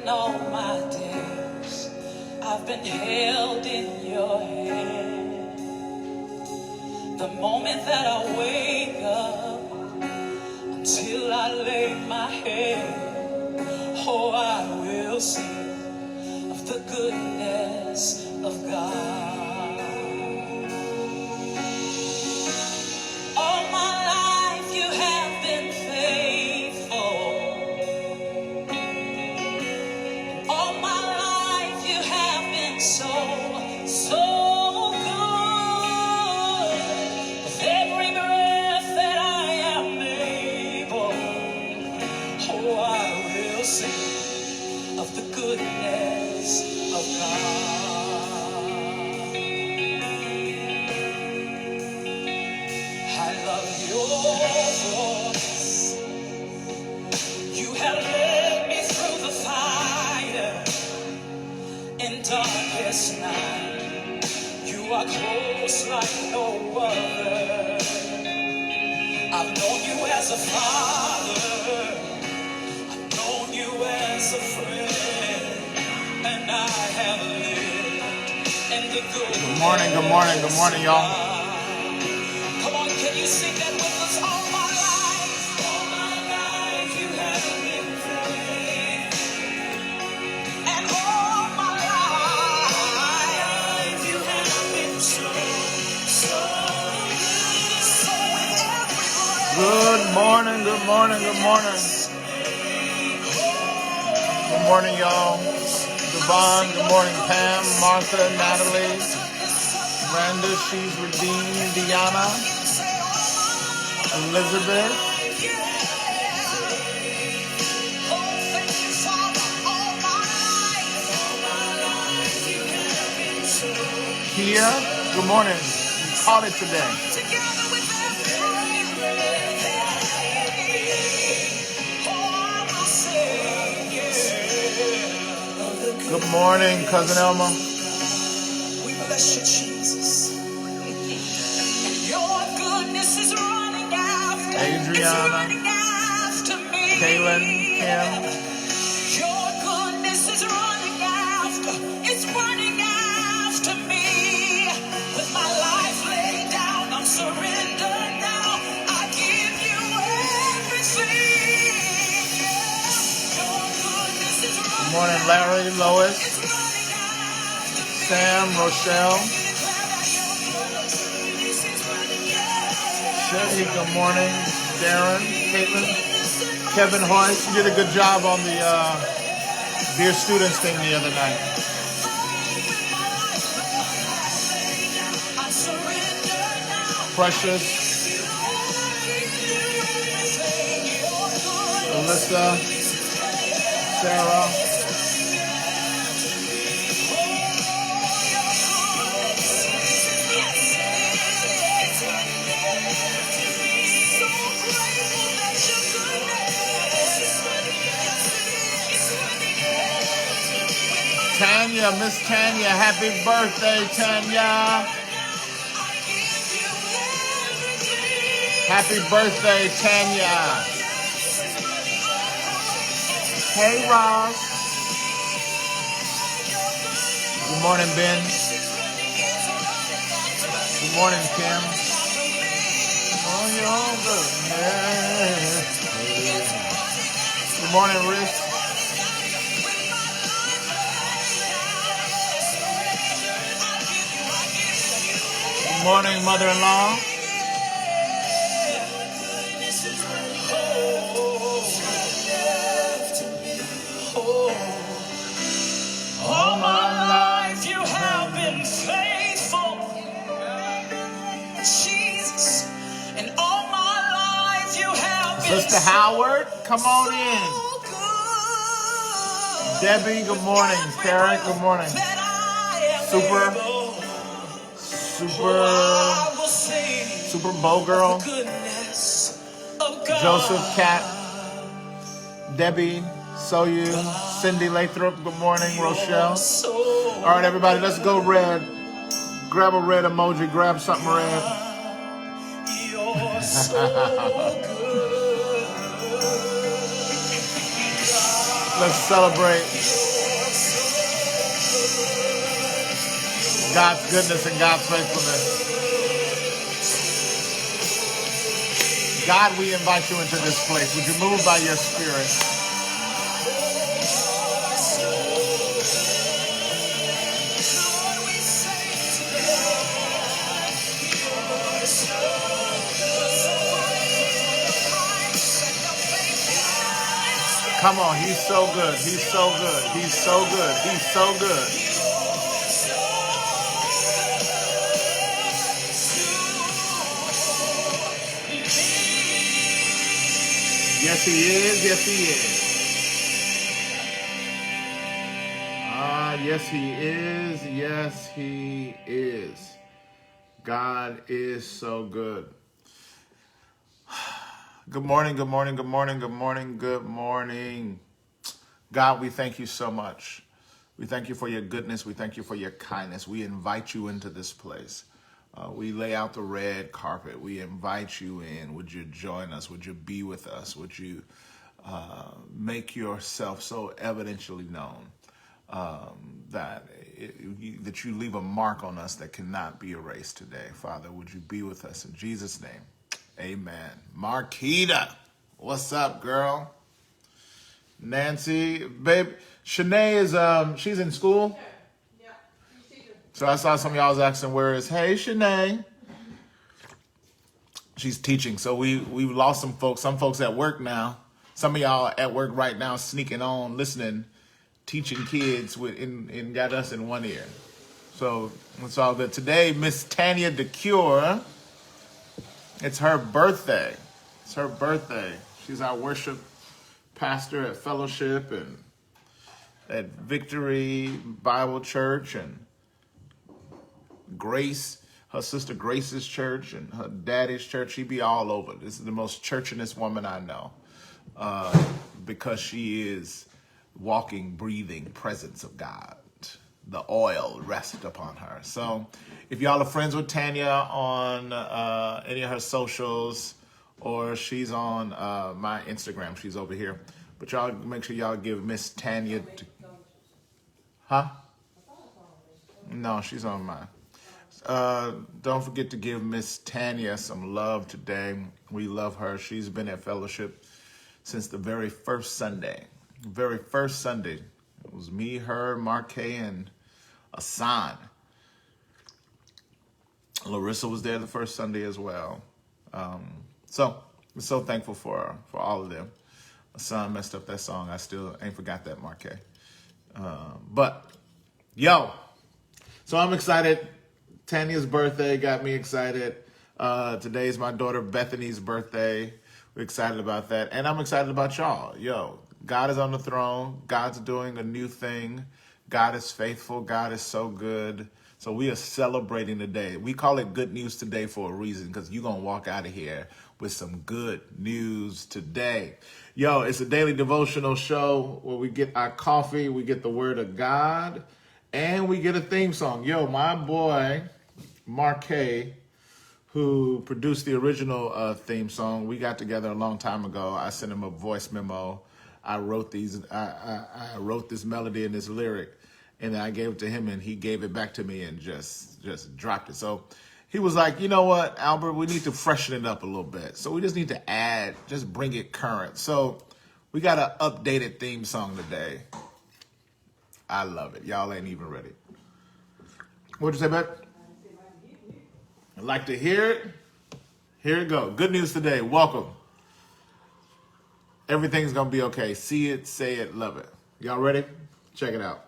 all my days, I've been held in your hand. The moment that I wake up until I lay my head, oh, I will sing of the goodness of God. All my life you have been faithful. All my life you have been so, so good. With every breath that I am able, oh, I will sing of the goodness of God. I love your voice. You have led me through the fire in darkest night. You are close like no other. I've known you as a father, known you as a friend, and I have lived in the good. Good morning, y'all. Come on, can you sing that with us? All my life you have been faithful. And all my life you have been so, so good. So with every breath. Good morning. Good morning, y'all. Devon, good morning, Pam, Martha, Natalie, Randa, she's redeemed, Deanna, Elizabeth, Kia, good morning. You caught it today. Good morning, Cousin Elma. We bless you, Jesus. Your goodness is running after, Adriana, it's running after me. Kaylin, Kim. Your goodness is running after, it's running after me. With my life laid down, I'm surrendered now. I give you everything. Your goodness is running. Good morning, Larry, Lois, Sam, Rochelle. Shelly, good morning. Darren, Caitlin, Kevin Hoyce. You did a good job on the Dear Students thing the other night. Precious, Alyssa, Sarah. Tanya, Miss Tanya, happy birthday, Tanya. Happy birthday, Tanya. Hey, Ross. Good morning, Ben. Good morning, Kim. Oh, you're good. Good morning, Rich. Good morning, mother-in-law. All my life you have been faithful, Jesus. And all my life you have been Sister Howard, come on in. Debbie, good morning. Karen, good morning. Super Bow Girl. Joseph, Cat, Debbie, So You, Cindy Lathrop, good morning. Rochelle. All right, everybody, let's go red. Grab a red emoji. Grab something red. You're so good. Let's celebrate God's goodness and God's faithfulness. God, we invite you into this place. Would you move by your spirit? Come on, he's so good. He's so good. He's so good. He's so good. Yes, he is. Yes, he is. Yes, he is. Yes, he is. God is so good. Good morning, good morning, good morning, good morning, good morning. God, we thank you so much. We thank you for your goodness. We thank you for your kindness. We invite you into this place. We lay out the red carpet. We invite you in. Would you join us? Would you be with us? Would you make yourself so evidentially known that you leave a mark on us that cannot be erased today? Father, would you be with us in Jesus' name? Amen. Marquita, what's up, girl? Nancy, babe, Shanae is she's in school. Yeah. So I saw some of y'all was asking where is. Hey, Shanae. She's teaching. So we've lost some folks. Some folks at work now. Some of y'all at work right now, sneaking on, listening, teaching kids and got us in one ear. So it's all good. Today, Miss Tanya DeCure. It's her birthday. It's her birthday. She's our worship pastor at Fellowship and at Victory Bible Church and Grace, her sister Grace's church and her daddy's church. She be all over. This is the most churchiness woman I know because she is walking, breathing presence of God. The oil rests upon her. So if y'all are friends with Tanya on any of her socials, or she's on my Instagram, she's over here. But y'all make sure y'all give Miss Tanya. Huh? No, she's on mine. Don't forget to give Miss Tanya some love today. We love her. She's been at Fellowship since the very first Sunday. Very first Sunday. It was me, her, Marquet, and Asan. Larissa was there the first Sunday as well. So we're so thankful for all of them. Asan messed up that song. I still ain't forgot that, Marquet. But, yo, so I'm excited. Tanya's birthday got me excited. Today's my daughter Bethany's birthday. We're excited about that. And I'm excited about y'all. Yo, God is on the throne. God's doing a new thing. God is faithful. God is so good. So we are celebrating today. We call it Good News Today for a reason, because you're going to walk out of here with some good news today. Yo, it's a daily devotional show where we get our coffee, we get the word of God, and we get a theme song. Yo, my boy, Marquet, who produced the original theme song, we got together a long time ago. I sent him a voice memo. I wrote I wrote this melody and this lyric, and then I gave it to him, and he gave it back to me and just dropped it. So he was like, you know what, Albert, we need to freshen it up a little bit. So we just need to add, just bring it current. So we got an updated theme song today. I love it. Y'all ain't even ready. What'd you say, Beck? I'd like to hear it. Here it go. Good news today. Welcome. Everything's going to be okay. See it, say it, love it. Y'all ready? Check it out.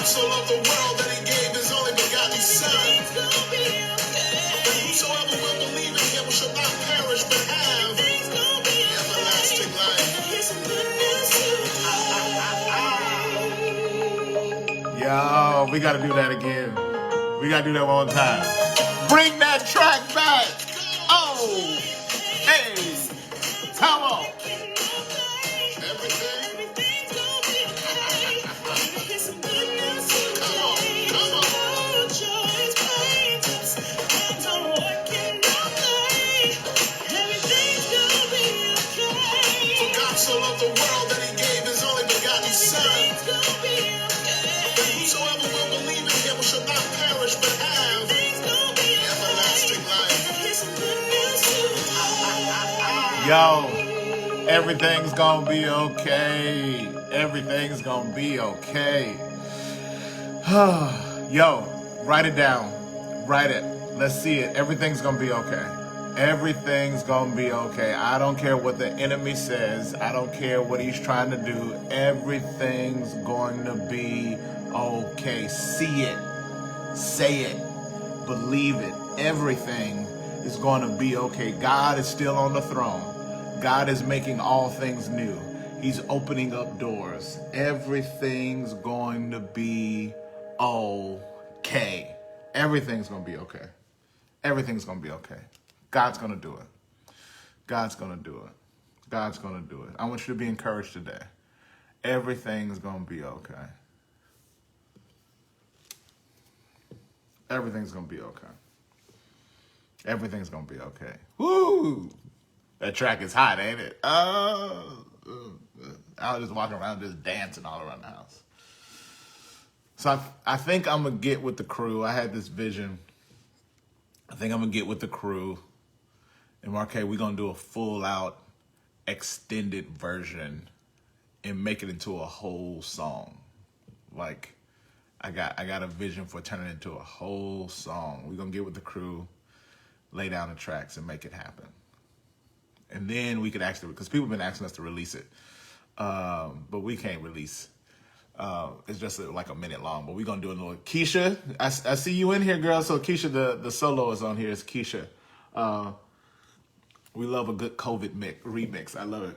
So loved the world that he gave his only begotten Son. That whosoever will believe in him shall not perish but have everlasting life. Oh, we got to do that again. We got to do that one more time. Bring that track back. Oh, hey, come on. So loved the world that he gave his only begotten Son. That whosoever will believe in him shall not perish but have everlasting life. Yo, everything's gonna be okay. Everything's gonna be okay. Yo, write it down. Write it. Let's see it. Everything's gonna be okay. Everything's gonna be okay. I don't care what the enemy says. I don't care what he's trying to do. Everything's going to be okay. See it. Say it. Believe it. Everything is going to be okay. God is still on the throne. God is making all things new. He's opening up doors. Everything's going to be okay. Everything's going to be okay. Everything's going to be okay. God's going to do it. God's going to do it. God's going to do it. I want you to be encouraged today. Everything's going to be okay. Everything's going to be okay. Everything's going to be okay. Woo! That track is hot, ain't it? I was just walking around just dancing all around the house. So I think I'm going to get with the crew. I had this vision. I think I'm going to get with the crew. And Marquez, we're going to do a full out extended version and make it into a whole song. Like, I got a vision for turning it into a whole song. We're going to get with the crew, lay down the tracks, and make it happen. And then we could actually, because people have been asking us to release it, but we can't release. It's just like a minute long, but we're going to do a little. Keisha, I see you in here, girl. So Keisha, the solo is on here. It's Keisha. We love a good COVID remix. I love it.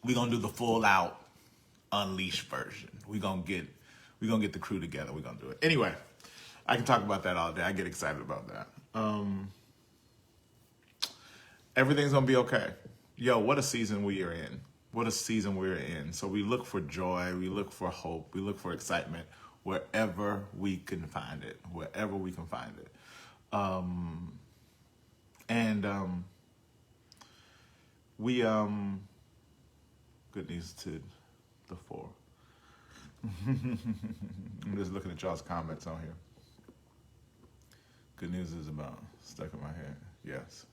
We're going to do the full out unleashed version. We're going to get the crew together. We're going to do it. Anyway, I can talk about that all day. I get excited about that. Everything's going to be okay. Yo, what a season we are in. What a season we're in. So we look for joy. We look for hope. We look for excitement wherever we can find it. Wherever we can find it. Good news to the fore. I'm just looking at y'all's comments on here. Good news is about stuck in my head. Yes.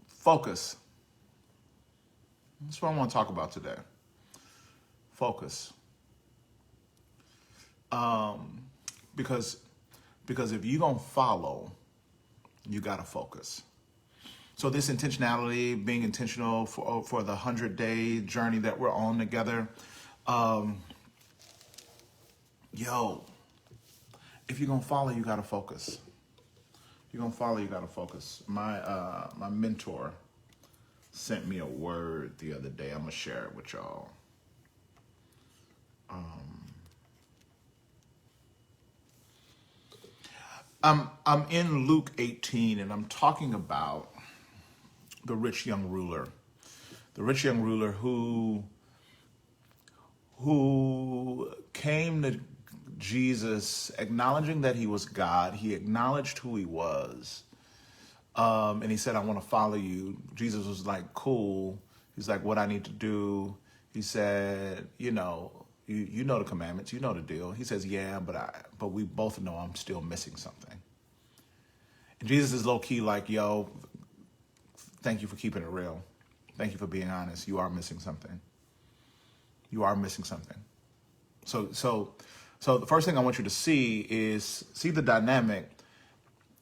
Focus. That's what I want to talk about today. Focus. Because if you're going to follow, you got to focus. So this intentionality, being intentional for the 100-day journey that we're on together, if you're going to follow, you got to focus. If you're going to follow, you got to focus. My mentor sent me a word the other day. I'm going to share it with y'all. I'm in Luke 18, and I'm talking about the rich young ruler. The rich young ruler who came to Jesus acknowledging that he was God. He acknowledged who he was. And he said, I want to follow you. Jesus was like, cool. He's like, what I need to do. He said, you know the commandments, you know the deal. He says, yeah, but we both know I'm still missing something. And Jesus is low key like, yo, thank you for keeping it real. Thank you for being honest. You are missing something. You are missing something. So the first thing I want you to see is the dynamic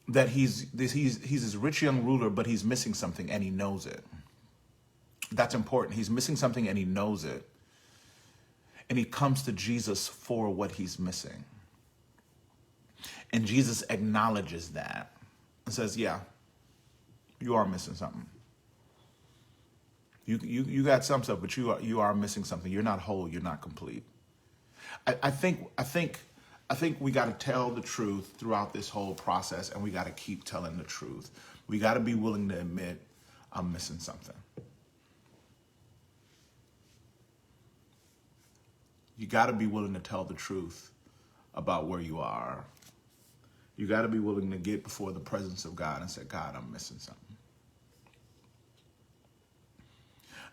that he's this rich young ruler, but he's missing something and he knows it. That's important. He's missing something and he knows it. And he comes to Jesus for what he's missing. And Jesus acknowledges that and says, yeah, you are missing something. You got some stuff, but you are missing something. You're not whole. You're not complete. I think we got to tell the truth throughout this whole process, and we got to keep telling the truth. We got to be willing to admit I'm missing something. You got to be willing to tell the truth about where you are. You got to be willing to get before the presence of God and say, God, I'm missing something.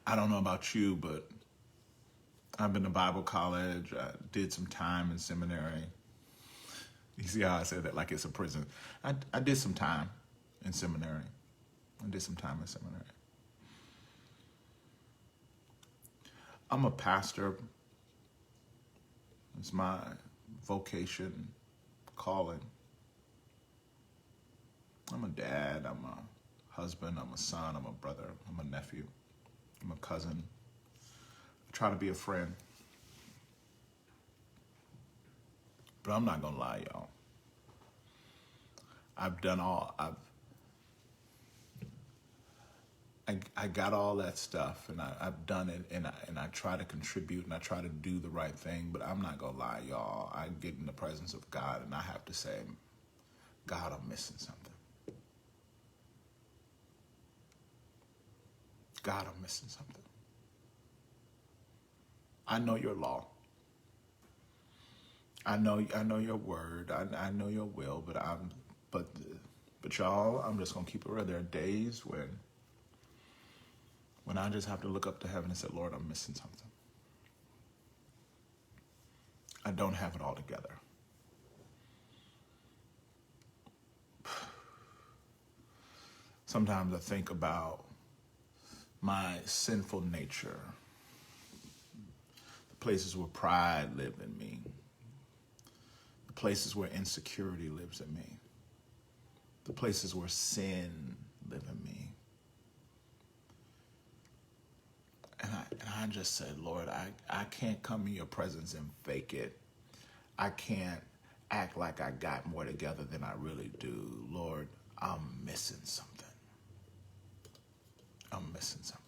I don't know about you, but I've been to Bible college. I did some time in seminary. You see how I said that like it's a prison. I did some time in seminary. I'm a pastor. It's my vocation, calling. I'm a dad. I'm a husband. I'm a son. I'm a brother. I'm a nephew. I'm a cousin. I try to be a friend. But I'm not going to lie, y'all. I got all that stuff, and I've done it, and I try to contribute, and I try to do the right thing, but I'm not going to lie, y'all. I get in the presence of God, and I have to say, God, I'm missing something. God, I'm missing something. I know your law. I know your word. I know your will, but y'all, I'm just gonna keep it real. There are days when I just have to look up to heaven and say, Lord, I'm missing something. I don't have it all together. Sometimes I think about my sinful nature, the places where pride lived in me, the places where insecurity lives in me, the places where sin live in me. And I just said, Lord, I can't come in your presence and fake it. I can't act like I got more together than I really do. Lord, I'm missing something. I'm missing something.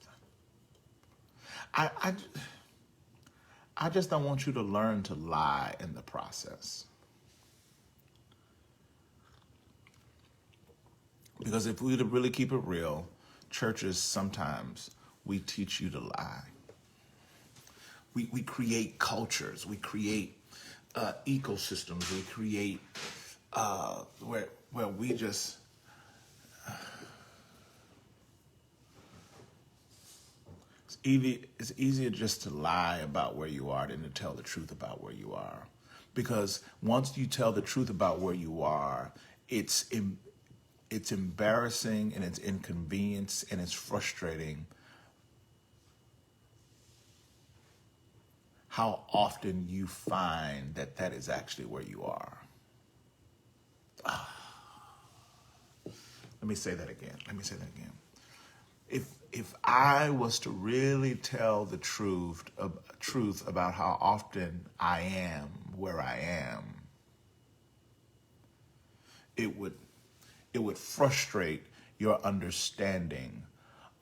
I just don't want you to learn to lie in the process. Because if we really keep it real, churches sometimes we teach you to lie. We create cultures. We create ecosystems. We create where we just it's easier just to lie about where you are than to tell the truth about where you are. Because once you tell the truth about where you are, it's embarrassing and it's inconvenience and it's frustrating how often you find that is actually where you are. Let me say that again. If I was to really tell the truth about how often I am where I am, it would frustrate your understanding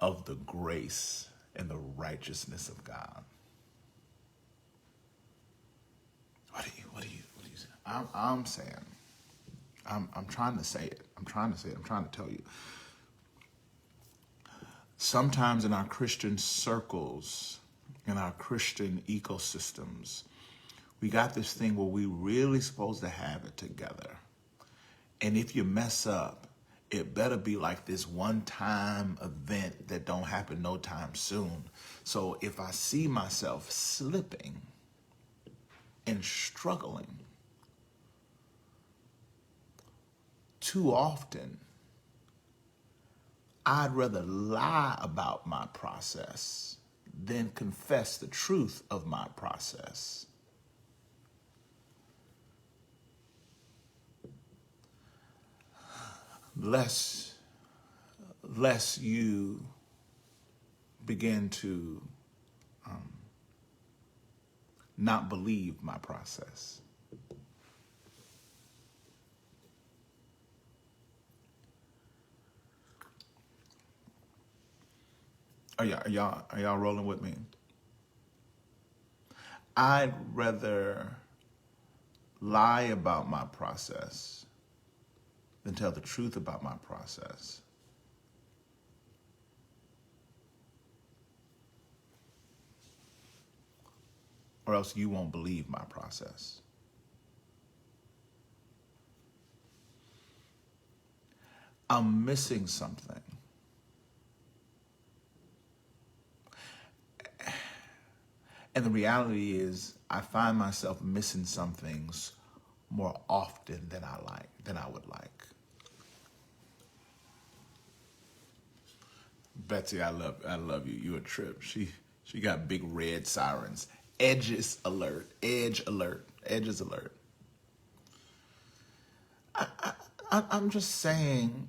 of the grace and the righteousness of God. What do you say? I'm saying, I'm trying to say it. I'm trying to tell you. Sometimes in our Christian circles, in our Christian ecosystems, we got this thing where we really supposed to have it together. And if you mess up, it better be like this one-time event that don't happen no time soon. So if I see myself slipping and struggling too often, I'd rather lie about my process than confess the truth of my process. Lest you begin to not believe my process. Are y'all rolling with me? I'd rather lie about my process than tell the truth about my process. Or else you won't believe my process. I'm missing something. And the reality is I find myself missing some things more often than I would like. Betsy, I love you. You a trip. She got big red sirens. Edges alert. Edge alert. Edges alert. I'm just saying,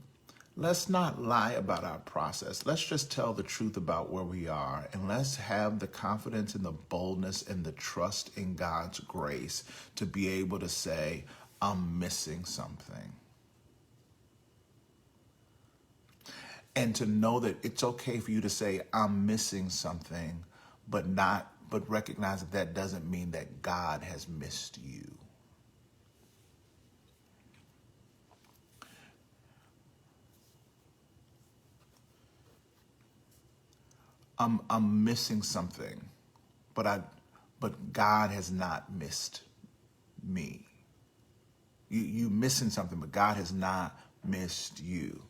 let's not lie about our process. Let's just tell the truth about where we are, and let's have the confidence and the boldness and the trust in God's grace to be able to say, I'm missing something. And to know that it's okay for you to say, I'm missing something, but recognize that doesn't mean that God has missed you. I'm missing something, but God has not missed me. You missing something, but God has not missed you.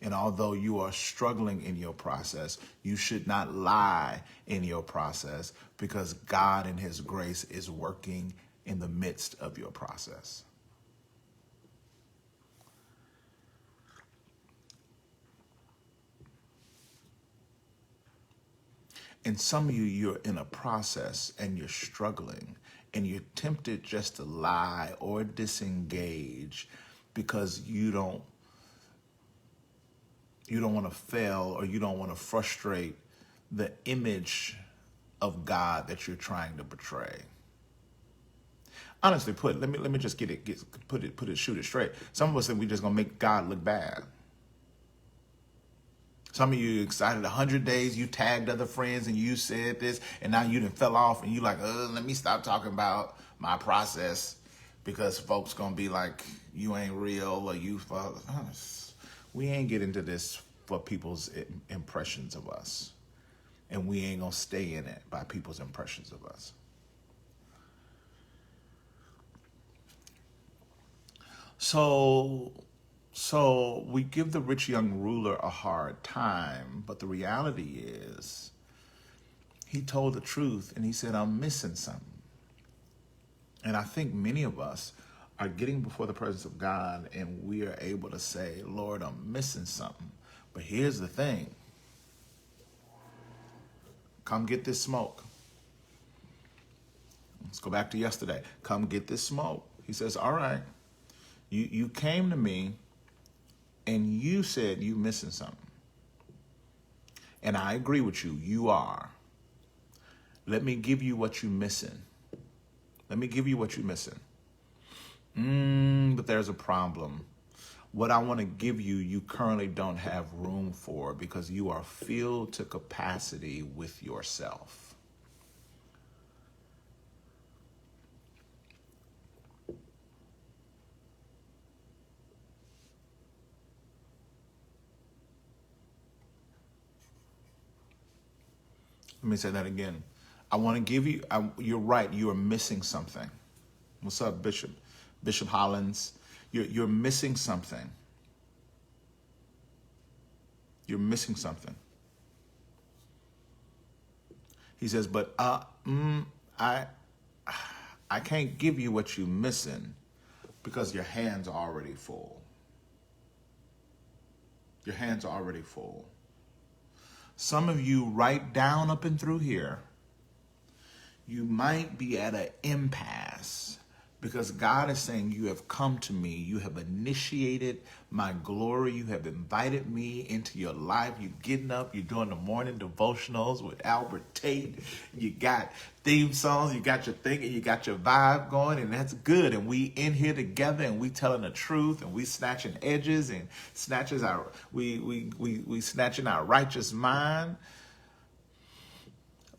And although you are struggling in your process, you should not lie in your process, because God in his grace is working in the midst of your process. And some of you, you're in a process and you're struggling and you're tempted just to lie or disengage because you don't want to fail, or you don't want to frustrate the image of God that you're trying to portray. Honestly put, let me just shoot it straight. Some of us think we're just gonna make God look bad. Some of you excited 100 days, you tagged other friends and you said this, and now you done fell off and you like, let me stop talking about my process because folks gonna be like, you ain't real, or you, we ain't get into this for people's impressions of us. And we ain't gonna stay in it by people's impressions of us. So we give the rich young ruler a hard time, but the reality is he told the truth and he said, I'm missing something. And I think many of us are getting before the presence of God and we are able to say, Lord, I'm missing something. But here's the thing. Come get this smoke. Let's go back to yesterday. Come get this smoke. He says, all right, you came to me and you said you missing something. And I agree with you. You are. Let me give you what you're missing. Let me give you what you're missing. But there's a problem. What I want to give you, you currently don't have room for because you are filled to capacity with yourself. Let me say that again. I want to give you, you're right, you are missing something. What's up, Bishop? Bishop Hollins, you're missing something. You're missing something. He says, but I can't give you what you're missing because your hands are already full. Your hands are already full. Some of you right down up and through here, you might be at an impasse because God is saying, you have come to me. You have initiated my glory. You have invited me into your life. You're getting up. You're doing the morning devotionals with Albert Tate. You got theme songs. You got your thing and you got your vibe going, and that's good. And we in here together and we telling the truth and we snatching edges and we snatching our righteous mind.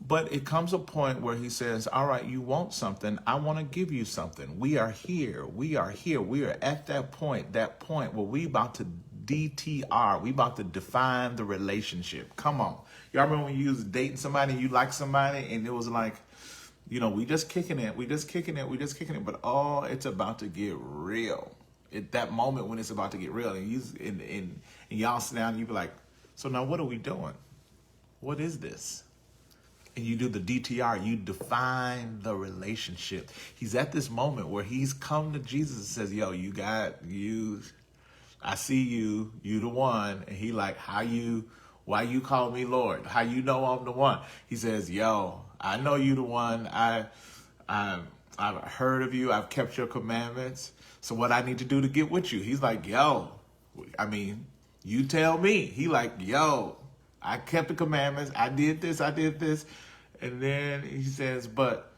But it comes a point where he says, all right, you want something. I want to give you something. We are here. We are here. We are at that point where we about to DTR. We about to define the relationship. Come on. Y'all remember when you was dating somebody and you like somebody and it was like, we just kicking it. We just kicking it. We just kicking it. But it's about to get real. At that moment when it's about to get real. And y'all sit down and you be like, so now what are we doing? What is this? And you do the DTR, you define the relationship. He's at this moment where he's come to Jesus and says, yo, I see you the one. And he like, why you call me Lord? How you know I'm the one? He says, yo, I know you the one. I've heard of you. I've kept your commandments. So what I need to do to get with you? He's like, yo, you tell me. He like, yo, I kept the commandments. I did this. And then he says, but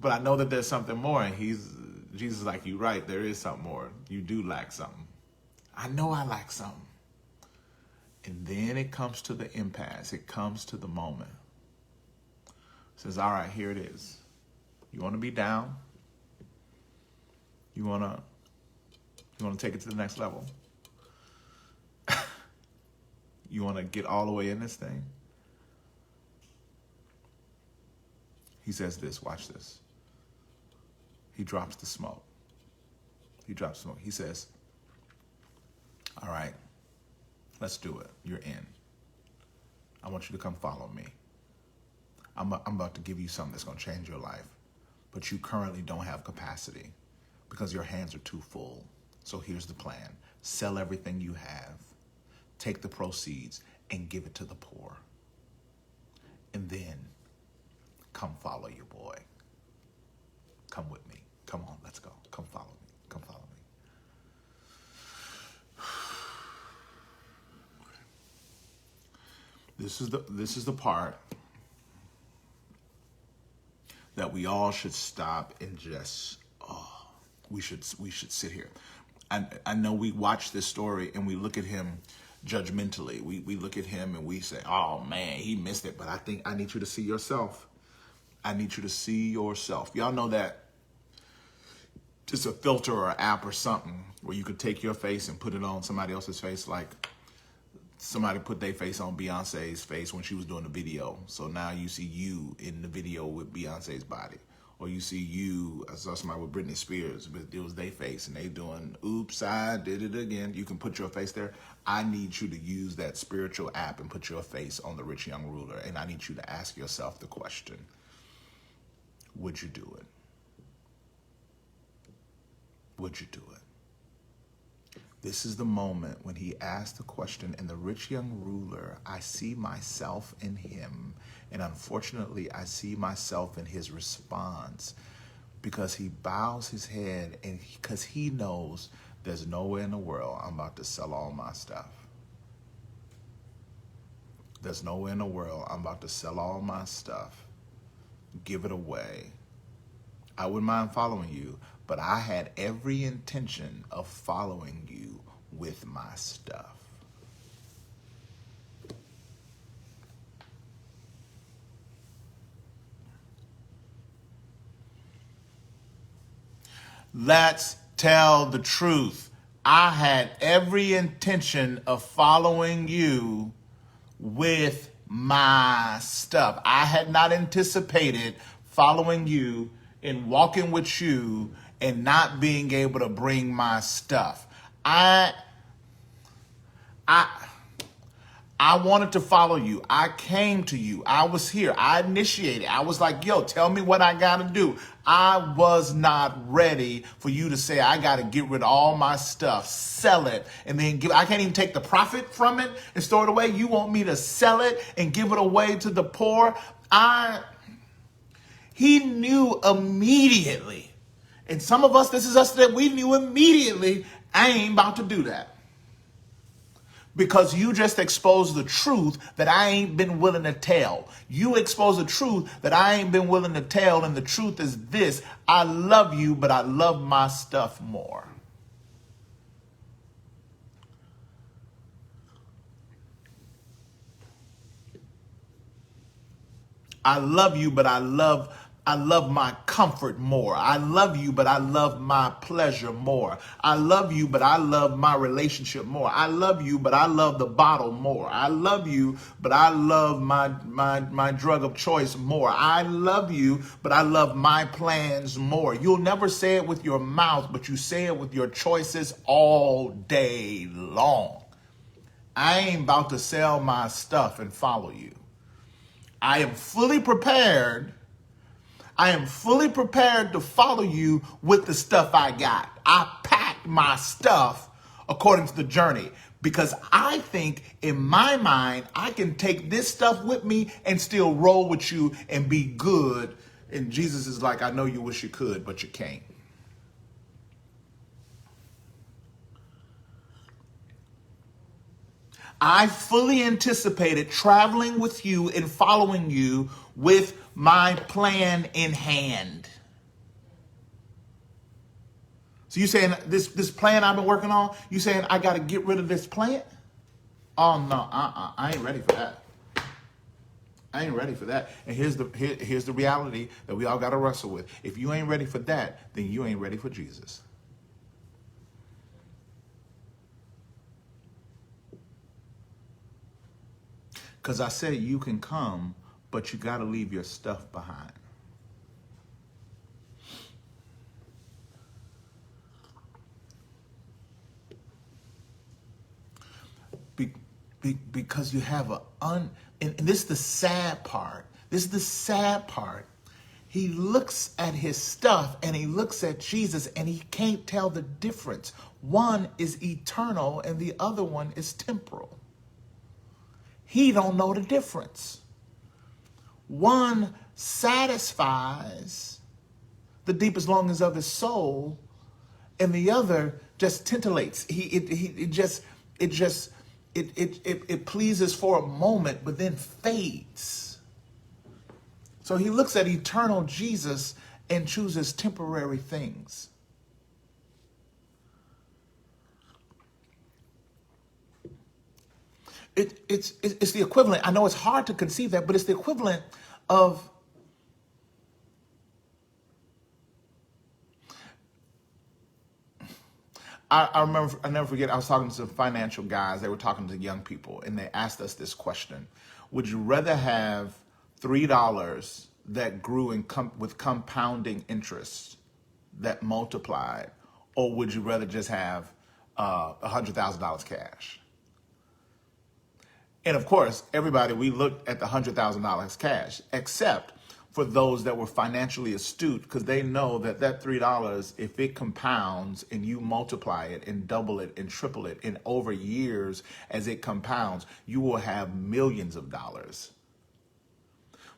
I know that there's something more. And Jesus is like, you're right. There is something more. You do lack something. I know I lack something. And then it comes to the impasse. It comes to the moment. It says, all right, here it is. You want to be down? You want to take it to the next level? You want to get all the way in this thing? He says this, watch this. He drops the smoke. He says, all right, let's do it. You're in. I want you to come follow me. I'm about to give you something that's going to change your life, but you currently don't have capacity because your hands are too full. So here's the plan. Sell everything you have, take the proceeds, and give it to the poor. And then come follow your boy. Come with me. Come on, let's go. Come follow me. Come follow me. This is the part that we all should stop and just we should sit here. I know we watch this story and we look at him judgmentally. We look at him and we say, oh man, he missed it. But I need you to see yourself. I need you to see yourself. Y'all know that just a filter or an app or something where you could take your face and put it on somebody else's face. Like somebody put their face on Beyonce's face when she was doing the video. So now you see you in the video with Beyonce's body. Or you see I saw somebody with Britney Spears, but it was their face and they doing, oops, I did it again. You can put your face there. I need you to use that spiritual app and put your face on the rich young ruler. And I need you to ask yourself the question, would you do it? Would you do it? This is the moment when he asked the question, and the rich young ruler, I see myself in him. And unfortunately, I see myself in his response because he bows his head and because he knows there's nowhere in the world I'm about to sell all my stuff. There's nowhere in the world I'm about to sell all my stuff, give it away. I wouldn't mind following you, but I had every intention of following you with my stuff. Let's tell the truth. I had every intention of following you with my stuff. I had not anticipated following you and walking with you and not being able to bring my stuff. I wanted to follow you. I came to you. I was here. I initiated. I was like, yo, tell me what I got to do. I was not ready for you to say, I got to get rid of all my stuff, sell it, and then I can't even take the profit from it and store it away. You want me to sell it and give it away to the poor? He knew immediately. And some of us, this is us, that we knew immediately, I ain't about to do that. Because you just exposed the truth that I ain't been willing to tell. You exposed the truth that I ain't been willing to tell. And the truth is this: I love you, but I love my stuff more. I love you, but I love my comfort more. I love you, but I love my pleasure more. I love you, but I love my relationship more. I love you, but I love the bottle more. I love you, but I love my drug of choice more. I love you, but I love my plans more. You'll never say it with your mouth, but you say it with your choices all day long. I ain't about to sell my stuff and follow you. I am fully prepared. I am fully prepared to follow you with the stuff I got. I packed my stuff according to the journey because I think in my mind, I can take this stuff with me and still roll with you and be good. And Jesus is like, I know you wish you could, but you can't. I fully anticipated traveling with you and following you with my plan in hand. So you saying this plan I've been working on, you saying I got to get rid of this plan? Oh, no, I ain't ready for that. I ain't ready for that. And here's the reality that we all got to wrestle with. If you ain't ready for that, then you ain't ready for Jesus. Because I said you can come, but you got to leave your stuff behind. Because you have and this is the sad part. This is the sad part. He looks at his stuff and he looks at Jesus and he can't tell the difference. One is eternal and the other one is temporal. He don't know the difference. One satisfies the deepest longings of his soul, and the other just tintillates. It pleases for a moment, but then fades. So he looks at eternal Jesus and chooses temporary things. It's the equivalent. I know it's hard to conceive that, but it's the equivalent of I never forget, I was talking to some financial guys. They were talking to young people, and they asked us this question. Would you rather have $3 that grew with compounding interest that multiplied, or would you rather just have $100,000 cash? And of course, everybody, we looked at the $100,000 cash, except for those that were financially astute, because they know that that $3, if it compounds and you multiply it and double it and triple it, and over years as it compounds, you will have millions of dollars.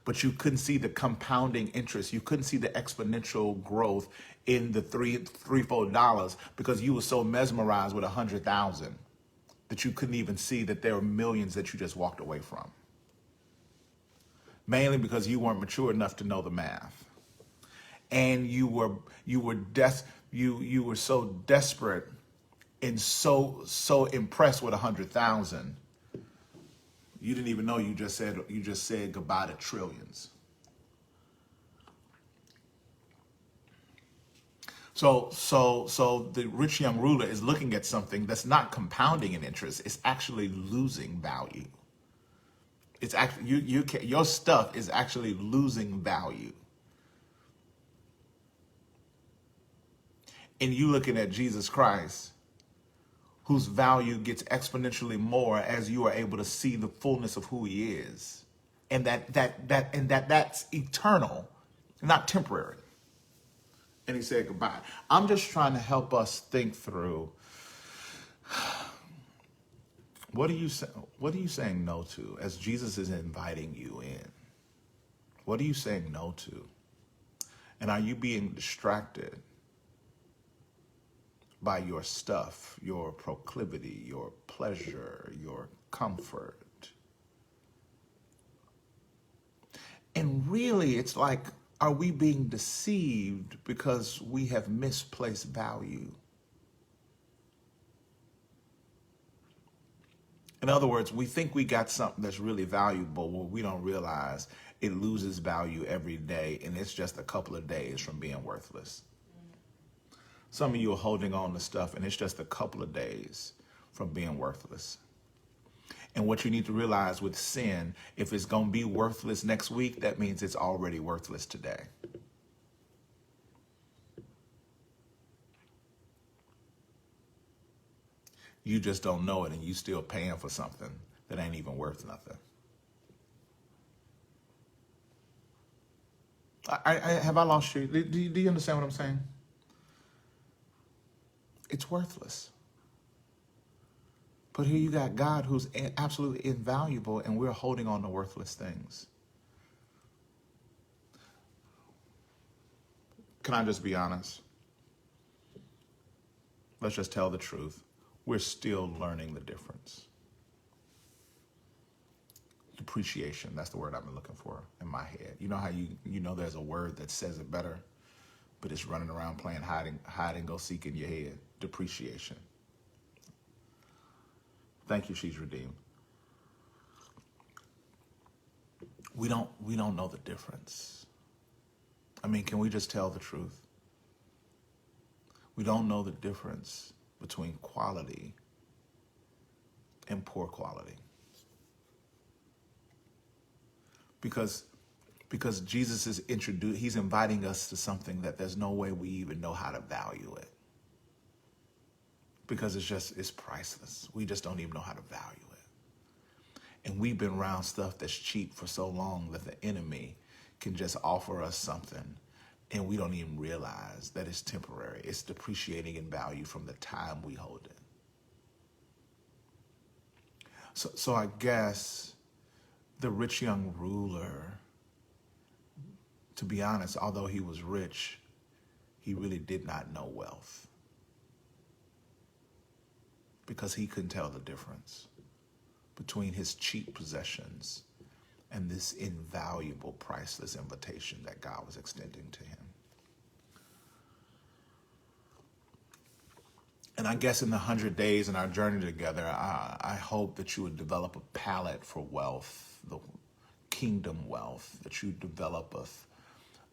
But you couldn't see the compounding interest. You couldn't see the exponential growth in the threefold dollars because you were so mesmerized with 100,000 that you couldn't even see that there were millions that you just walked away from. Mainly because you weren't mature enough to know the math, and you were so desperate and so impressed with 100,000, you didn't even know you just said goodbye to trillions. So the rich young ruler is looking at something that's not compounding in interest; it's actually losing value. It's actually your stuff is actually losing value. And you looking at Jesus Christ, whose value gets exponentially more as you are able to see the fullness of who he is. And that's eternal, not temporary. And he said goodbye. I'm just trying to help us think through, what are you saying no to as Jesus is inviting you in? What are you saying no to? And are you being distracted by your stuff, your proclivity, your pleasure, your comfort? And really, it's like, are we being deceived because we have misplaced value? In other words, we think we got something that's really valuable, what we don't realize it loses value every day, and it's just a couple of days from being worthless. Some of you are holding on to stuff, and it's just a couple of days from being worthless. And what you need to realize with sin, if it's going to be worthless next week, that means it's already worthless today. You just don't know it, and you still paying for something that ain't even worth nothing. Have I lost you? Do you understand what I'm saying? It's worthless. But here you got God who's absolutely invaluable, and we're holding on to worthless things. Can I just be honest? Let's just tell the truth. We're still learning the difference. Depreciation, that's the word I've been looking for in my head. You know how you know there's a word that says it better, but it's running around playing hide and go seek in your head. Depreciation. Thank you, she's redeemed. We don't know the difference. I mean, can we just tell the truth? We don't know the difference between quality and poor quality. Because Jesus is he's inviting us to something that there's no way we even know how to value it. Because it's priceless. We just don't even know how to value it. And we've been around stuff that's cheap for so long that the enemy can just offer us something and we don't even realize that it's temporary. It's depreciating in value from the time we hold it. So I guess the rich young ruler, to be honest, although he was rich, he really did not know wealth. Because he couldn't tell the difference between his cheap possessions and this invaluable, priceless invitation that God was extending to him. And I guess in the 100 days in our journey together, I hope that you would develop a palate for wealth, the kingdom wealth, that you develop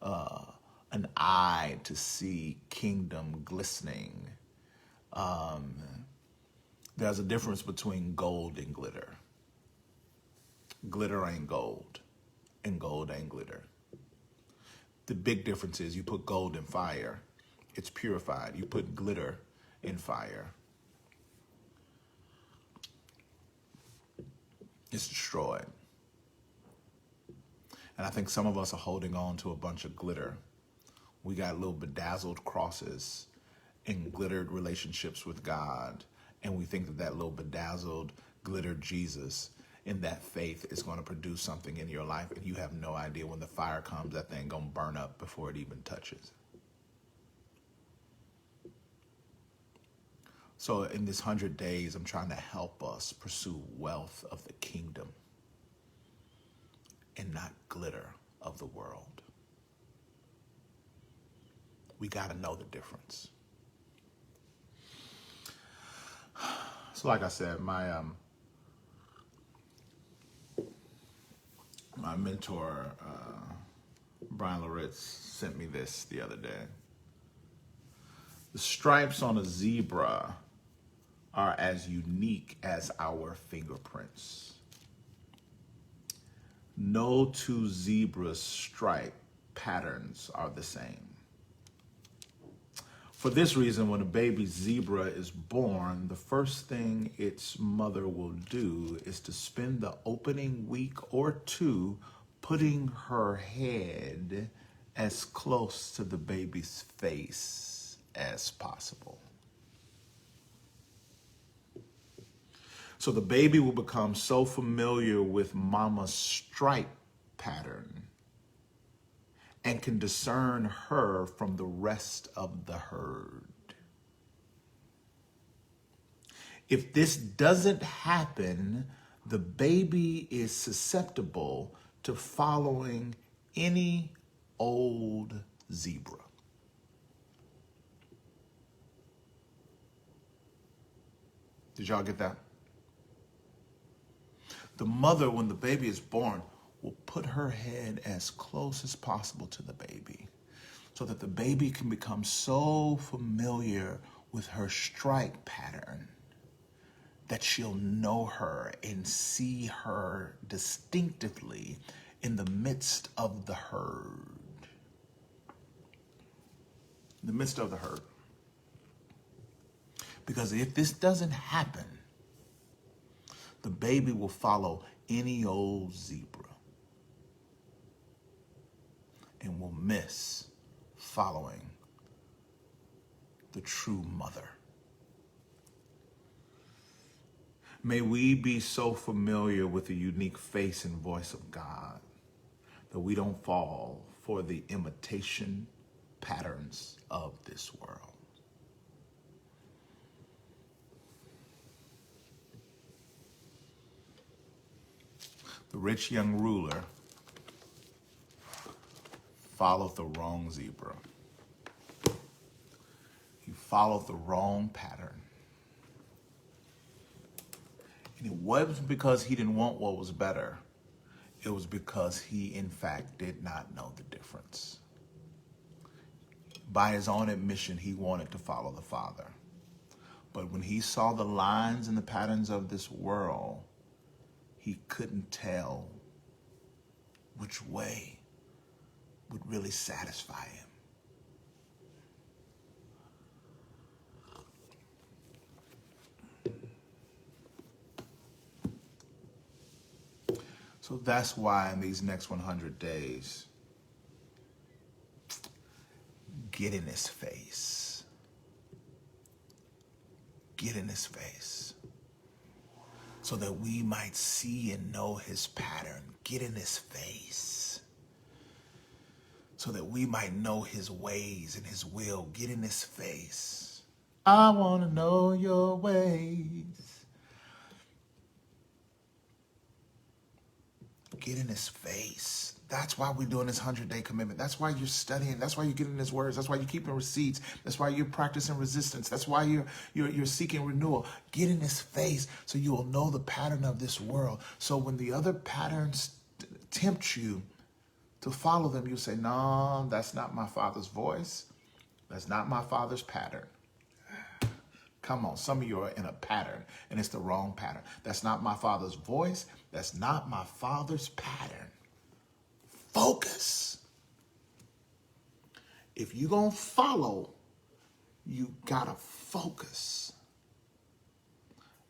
an eye to see kingdom glistening. There's a difference between gold and glitter. Glitter ain't gold, and gold ain't glitter. The big difference is you put gold in fire, it's purified. You put glitter in fire, it's destroyed. And I think some of us are holding on to a bunch of glitter. We got little bedazzled crosses and glittered relationships with God. And we think that little bedazzled, glittered Jesus in that faith is going to produce something in your life. And you have no idea when the fire comes, that thing going to burn up before it even touches. So in this 100 days, I'm trying to help us pursue wealth of the kingdom and not glitter of the world. We got to know the difference. So like I said, my mentor, Brian Loritz, sent me this the other day. The stripes on a zebra are as unique as our fingerprints. No two zebras' stripe patterns are the same. For this reason, when a baby zebra is born, the first thing its mother will do is to spend the opening week or two putting her head as close to the baby's face as possible. So the baby will become so familiar with mama's stripe pattern and can discern her from the rest of the herd. If this doesn't happen, the baby is susceptible to following any old zebra. Did y'all get that? The mother, when the baby is born, will put her head as close as possible to the baby so that the baby can become so familiar with her strike pattern that she'll know her and see her distinctively in the midst of the herd. The midst of the herd. Because if this doesn't happen, the baby will follow any old zebra and will miss following the true mother. May we be so familiar with the unique face and voice of God that we don't fall for the imitation patterns of this world. The rich young ruler followed the wrong zebra. He followed the wrong pattern. And it wasn't because he didn't want what was better. It was because he, in fact, did not know the difference. By his own admission, he wanted to follow the Father. But when he saw the lines and the patterns of this world, he couldn't tell which way would really satisfy him. So that's why in these next 100 days, get in his face. Get in his face. So that we might see and know his pattern. Get in his face. So that we might know his ways and his will. Get in his face. I want to know your ways. Get in his face. That's why we're doing this 100-day commitment. That's why you're studying. That's why you're getting his words. That's why you're keeping receipts. That's why you're practicing resistance. That's why you're seeking renewal. Get in his face so you will know the pattern of this world. So when the other patterns tempt you to follow them, you say, no, that's not my Father's voice. That's not my Father's pattern. Come on, some of you are in a pattern, and it's the wrong pattern. That's not my Father's voice. That's not my Father's pattern. Focus. If you're going to follow, you got to focus.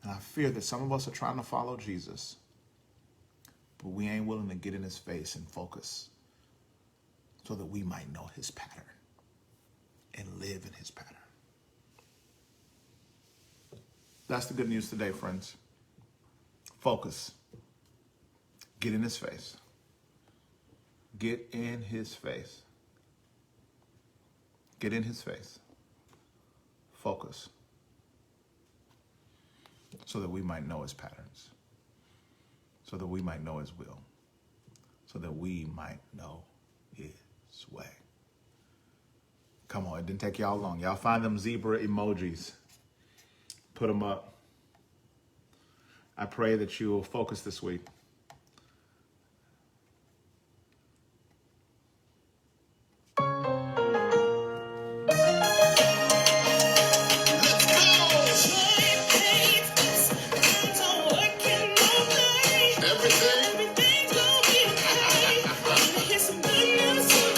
And I fear that some of us are trying to follow Jesus, but we ain't willing to get in his face and focus so that we might know his pattern and live in his pattern. That's the good news today, friends. Focus. Get in his face. Get in his face. Get in his face. Focus. So that we might know his patterns. So that we might know his will. So that we might know his way. Come on, it didn't take y'all long. Y'all find them zebra emojis. Put them up. I pray that you will focus this week.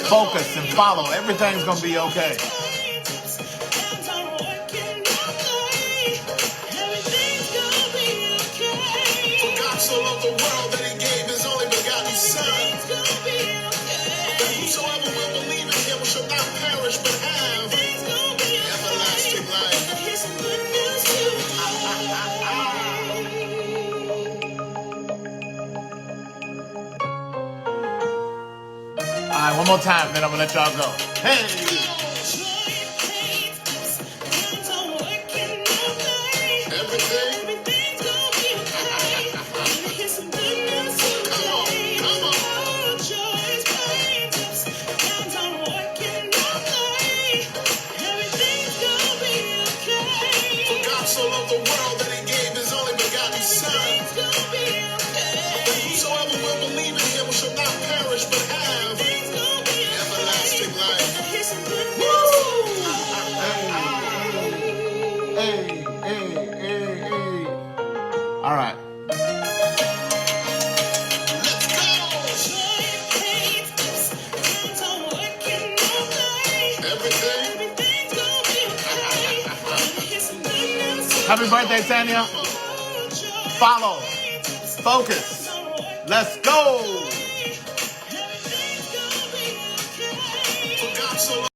Focus and follow. Everything's going to be okay. So loved the world that he gave his only begotten Son. That whosoever will believe in him shall not perish but have everlasting life. All right, one more time, then I'm going to let y'all go. Hey! So loved the world that he gave his only begotten Son. That whosoever will believe in him shall perish but have everlasting life. Hey. All right. Let's go. Everything. Happy birthday, Tanya. Follow. Focus. Let's go. For God so